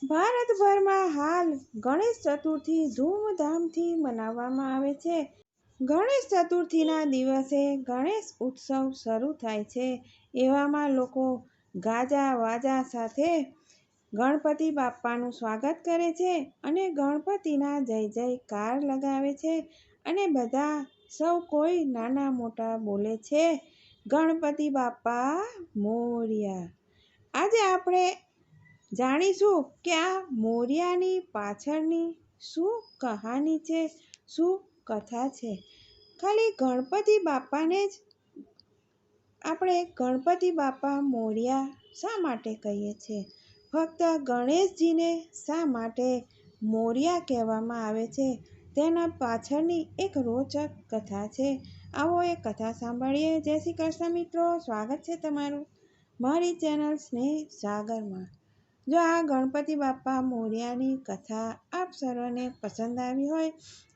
ભારતભરમાં હાલ ગણેશ ચતુર્થી ધૂમધામથી મનાવવામાં આવે છે. ગણેશ ચતુર્થીના દિવસે ગણેશ ઉત્સવ શરૂ થાય છે. એવામાં લોકો ગાજા વાજા સાથે ગણપતિ બાપ્પાનું સ્વાગત કરે છે અને ગણપતિના જય જયકાર લગાવે છે અને બધા સૌ કોઈ નાના મોટા બોલે છે, ગણપતિ બાપ્પા મોરયા. આજે આપણે જાણીશું કે આ મોરયાની પાછળની શું કહાની છે, શું કથા છે. ખાલી ગણપતિ બાપ્પાને જ આપણે ગણપતિ બાપ્પા મોરયા શા માટે કહીએ છીએ? ફક્ત ગણેશજીને શા માટે મોરયા કહેવામાં આવે છે? તેના પાછળની એક રોચક કથા છે. આવો એ કથા સાંભળીએ. જય શ્રી કૃષ્ણ મિત્રો, સ્વાગત છે તમારું મારી ચેનલ સ્નેહ સાગરમાં. જો આ ગણપતિ બાપ્પા મોરયાની કથા આપ સર્વને પસંદ આવી હોય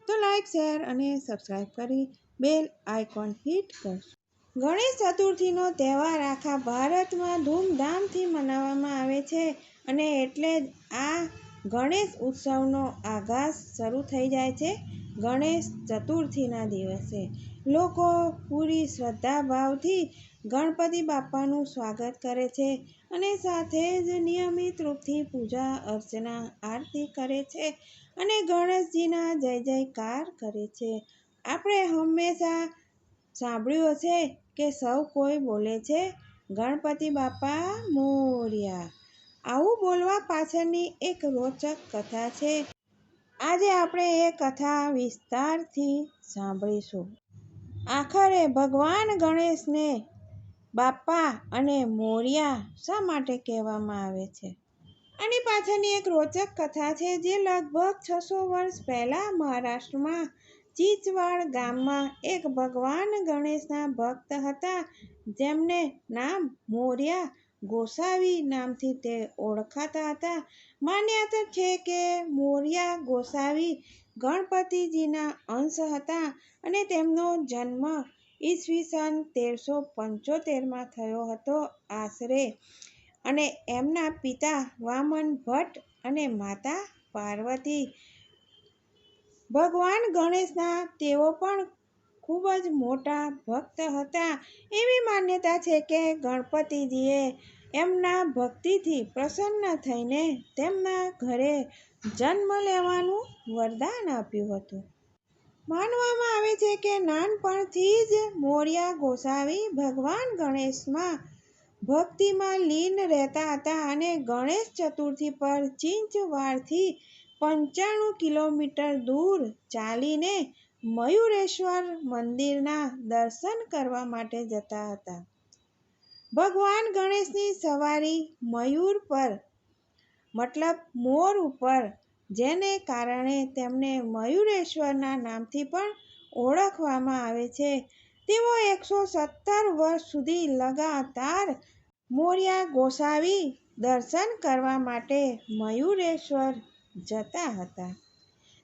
તો લાઈક, શેર અને સબસ્ક્રાઈબ કરી બેલ આઇકોન હિટ કરજો. ગણેશ ચતુર્થીનો તહેવાર આખા ભારતમાં ધૂમધામથી મનાવવામાં આવે છે અને એટલે જ આ ગણેશ ઉત્સવનો આગાસ શરૂ થઈ જાય છે. ગણેશ ચતુર્થીના દિવસે લોકો પૂરી શ્રદ્ધાભાવથી ગણપતિ બાપ્પાનું સ્વાગત કરે છે અને સાથે જ નિયમિત રૂપથી પૂજા અર્ચના આરતી કરે છે અને ગણેશજીના જય જયકાર કરે છે. આપણે હંમેશા સાંભળ્યું હશે કે સૌ કોઈ બોલે છે, ગણપતિ બાપ્પા મોરયા. આવું બોલવા પાછળની એક રોચક કથા છે. આજે આપણે એ કથા વિસ્તારથી સાંભળીશું. આખરે ભગવાન ગણેશને બાપ્પા અને મોરયા શા માટે કહેવામાં આવે છે? આની પાછળની એક રોચક કથા છે જે લગભગ 600 વર્ષ પહેલાં મહારાષ્ટ્રમાં ચીચવાડ ગામમાં એક ભગવાન ગણેશના ભક્ત હતા જેમને નામ મોરયા ગોસાવી નામથી તે ઓળખાતા હતા. માન્યતા છે કે મોરયા ગોસાવી ગણપતિજીના અંશ હતા અને તેમનો જન્મ ઈસવીસન 1375માં થયો હતો આશરે, અને એમના પિતા વામન ભટ્ટ અને માતા પાર્વતી ભગવાન ગણેશના તેઓ પણ ખૂબ જ મોટા ભક્ત હતા. એવી માન્યતા છે કે ગણપતિજીએ એમના ભક્તિથી પ્રસન્ન થઈને તેમના ઘરે જન્મ લેવાનું વરદાન આપ્યું હતું. માનવામાં આવે છે કે નાનપણથી જ મોરયા ગોસાવી ભગવાન ગણેશમાં ભક્તિમાં લીન રહેતા હતા અને ગણેશ ચતુર્થી પર ચીંચવાડથી 95 કિલોમીટર દૂર ચાલીને મયુરેશ્વર મંદિરના દર્શન કરવા માટે જતા હતા. ભગવાન ગણેશની સવારી મયુર પર મતલબ મોર ઉપર, જેને કારણે તેમને મયુરેશ્વરના નામથી પણ ઓળખવામાં આવે છે. તેઓ 117 વર્ષ સુધી લગાતાર મોરયા ગોસાવી દર્શન કરવા માટે મયુરેશ્વર જતા હતા.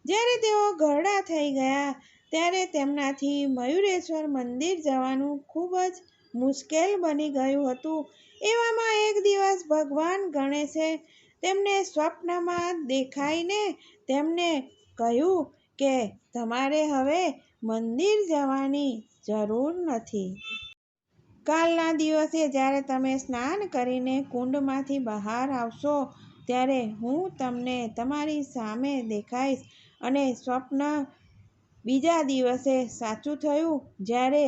જ્યારે તેઓ ઘરડા થઈ ગયા ત્યારે તેમનાથી મયુરેશ્વર મંદિર જવાનું ખૂબ જ મુશ્કેલ બની ગયું હતું. એવામાં એક દિવસ ભગવાન ગણેશે તેમને સ્વપ્નમાં દેખાઈને તેમને કહ્યું કે તમારે હવે મંદિર જવાની જરૂર નથી. કાલના દિવસે જ્યારે તમે સ્નાન કરીને કુંડમાંથી બહાર આવશો ત્યારે હું તમને તમારી સામે દેખાઈશ. અને સ્વપ્ન બીજા દિવસે સાચું થયું. જ્યારે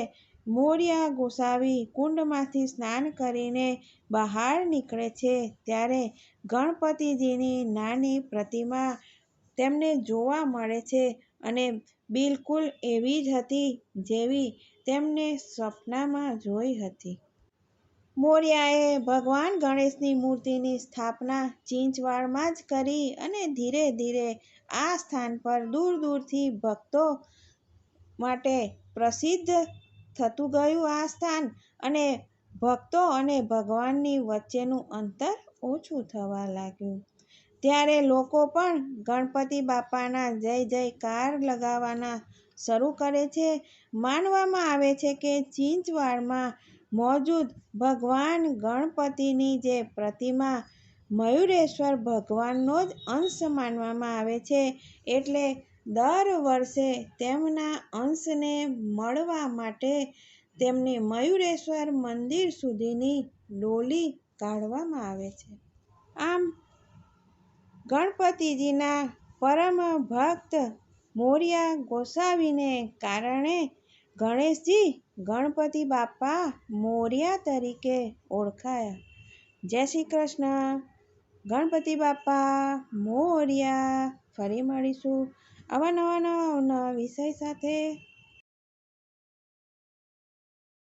મોરયા ગોસાવી કુંડમાંથી સ્નાન કરીને બહાર નીકળે છે ત્યારે ગણપતિજીની નાની પ્રતિમા તેમને જોવા મળે છે અને બિલકુલ એવી જ હતી જેવી તેમને સ્વપ્નમાં જોઈ હતી. મોરયાએ ભગવાન ગણેશની મૂર્તિની સ્થાપના ચીંચવાડમાં જ કરી અને ધીરે ધીરે આ સ્થાન પર દૂર દૂરથી ભક્તો માટે પ્રસિદ્ધ થતું ગયું આ સ્થાન, અને ભક્તો અને ભગવાનની વચ્ચેનું અંતર ઓછું થવા લાગ્યું. ત્યારે લોકો પણ ગણપતિ બાપ્પાના જય જયકાર લગાવવાના શરૂ કરે છે. માનવામાં આવે છે કે ચીંચવાડમાં મોજૂદ ભગવાન ગણપતિની જે પ્રતિમા મયુરેશ્વર ભગવાનનો જ અંશ માનવામાં આવે છે. એટલે દર વર્ષે તેમના અંશને મળવા માટે તેમની મયુરેશ્વર મંદિર સુધીની ડોલી કાઢવામાં આવે છે. આમ ગણપતિજીના પરમ ભક્ત મોરિયા ગોસાવીને કારણે ગણેશજી ગણપતિ બાપ્પા મોરિયા તરીકે ઓળખાયા. જય શ્રી કૃષ્ણ. ગણપતિ બાપ્પા મોરિયા. ફરી મળીશું આવા નવા વિષય સાથે.